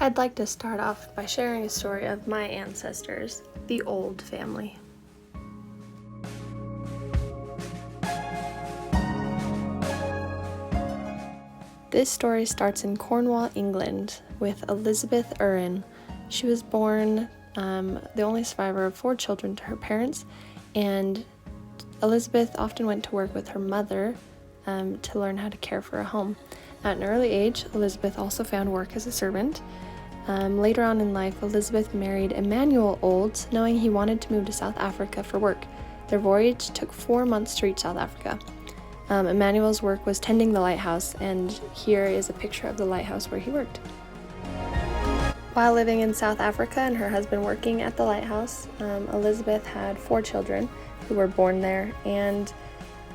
I'd like to start off by sharing a story of my ancestors, the Old family. This story starts in Cornwall, England, with Elizabeth Urren. She was born the only survivor of 4 children to her parents, and Elizabeth often went to work with her mother to learn how to care for a home. At an early age, Elizabeth also found work as a servant. Later on in life, Elizabeth married Emmanuel Olds, knowing he wanted to move to South Africa for work. Their voyage took 4 months to reach South Africa. Emmanuel's work was tending the lighthouse, and here is a picture of the lighthouse where he worked. While living in South Africa and her husband working at the lighthouse, Elizabeth had 4 children who were born there, and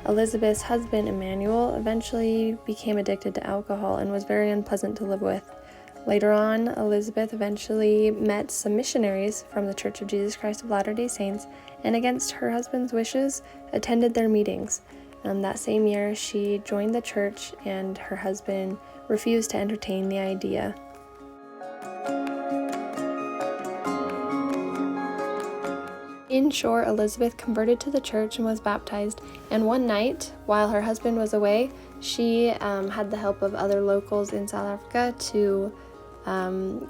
Elizabeth's husband, Emmanuel, eventually became addicted to alcohol and was very unpleasant to live with. Later on, Elizabeth eventually met some missionaries from the Church of Jesus Christ of Latter-day Saints, and against her husband's wishes, attended their meetings. That same year, she joined the church, and her husband refused to entertain the idea. In short, Elizabeth converted to the church and was baptized, and one night, while her husband was away, she had the help of other locals in South Africa to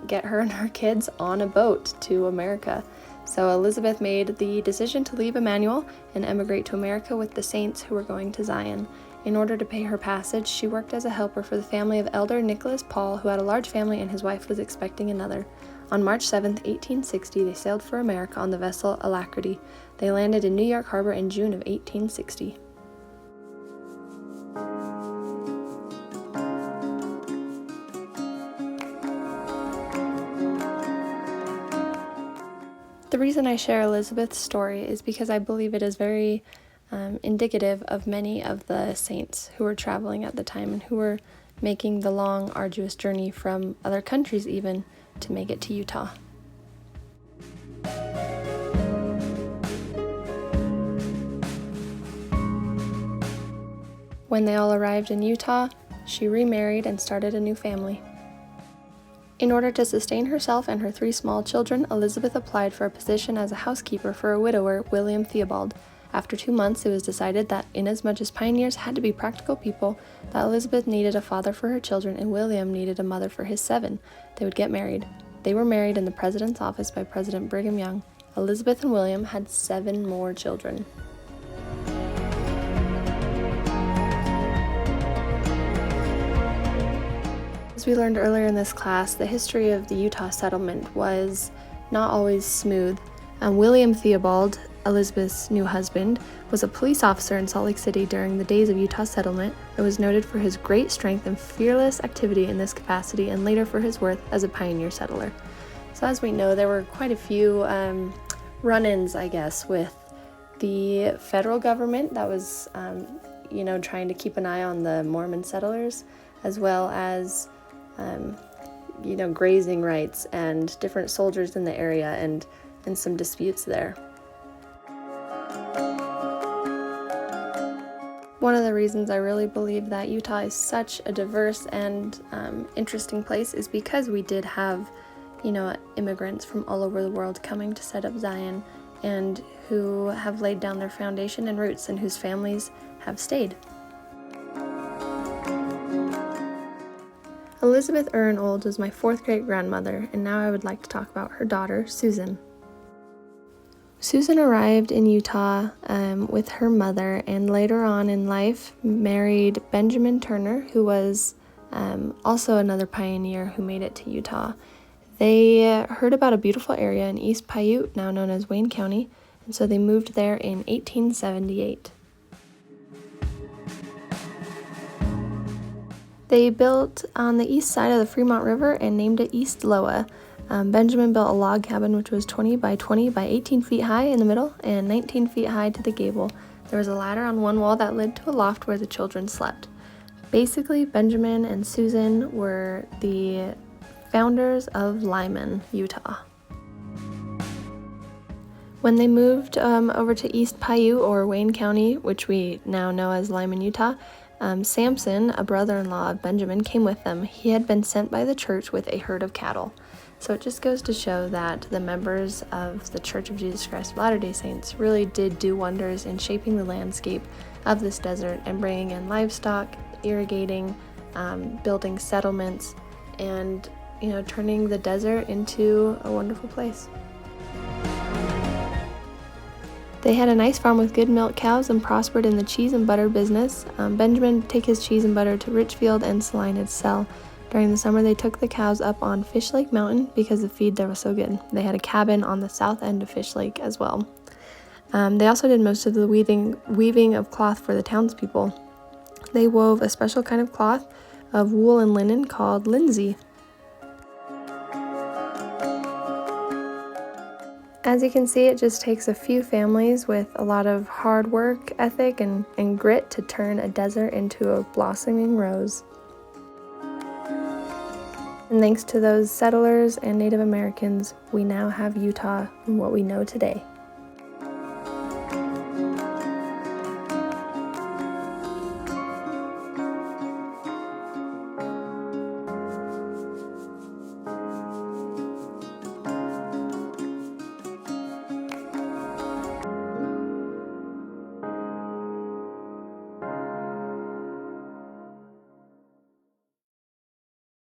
get her and her kids on a boat to America. So Elizabeth made the decision to leave Emmanuel and emigrate to America with the saints who were going to Zion. In order to pay her passage, she worked as a helper for the family of Elder Nicholas Paul, who had a large family and his wife was expecting another. On March 7, 1860, they sailed for America on the vessel Alacrity. They landed in New York Harbor in June of 1860. The reason I share Elizabeth's story is because I believe it is very indicative of many of the saints who were traveling at the time and who were making the long, arduous journey from other countries even to make it to Utah. When they all arrived in Utah, she remarried and started a new family. In order to sustain herself and her 3 small children, Elizabeth applied for a position as a housekeeper for a widower, William Theobald. After 2 months, it was decided that inasmuch as pioneers had to be practical people, that Elizabeth needed a father for her children and William needed a mother for his 7. They would get married. They were married in the president's office by President Brigham Young. Elizabeth and William had 7 more children. As we learned earlier in this class, the history of the Utah settlement was not always smooth. William Theobald, Elizabeth's new husband, was a police officer in Salt Lake City during the days of Utah settlement and was noted for his great strength and fearless activity in this capacity, and later for his worth as a pioneer settler. So as we know, there were quite a few run-ins, I guess, with the federal government that was, trying to keep an eye on the Mormon settlers, as well as grazing rights and different soldiers in the area and some disputes there. One of the reasons I really believe that Utah is such a diverse and interesting place is because we did have, immigrants from all over the world coming to set up Zion and who have laid down their foundation and roots and whose families have stayed. Elizabeth Urren Olds was my 4th great-grandmother, and now I would like to talk about her daughter, Susan. Susan arrived in Utah with her mother, and later on in life married Benjamin Turner, who was also another pioneer who made it to Utah. They heard about a beautiful area in East Paiute, now known as Wayne County, and so they moved there in 1878. They built on the east side of the Fremont River and named it East Loa. Benjamin built a log cabin which was 20 by 20 by 18 feet high in the middle and 19 feet high to the gable. There was a ladder on one wall that led to a loft where the children slept. Basically, Benjamin and Susan were the founders of Lyman, Utah. When they moved over to East Paiute, or Wayne County, which we now know as Lyman, Utah, Samson, a brother-in-law of Benjamin, came with them. He had been sent by the church with a herd of cattle. So it just goes to show that the members of the Church of Jesus Christ of Latter-day Saints really did do wonders in shaping the landscape of this desert and bringing in livestock, irrigating, building settlements, and turning the desert into a wonderful place. They had a nice farm with good milk cows and prospered in the cheese and butter business. Benjamin would take his cheese and butter to Richfield and Saline to sell. During the summer, they took the cows up on Fish Lake Mountain because the feed there was so good. They had a cabin on the south end of Fish Lake as well. They also did most of the weaving of cloth for the townspeople. They wove a special kind of cloth of wool and linen called linsey. As you can see, it just takes a few families with a lot of hard work ethic and grit to turn a desert into a blossoming rose. And thanks to those settlers and Native Americans, we now have Utah and what we know today.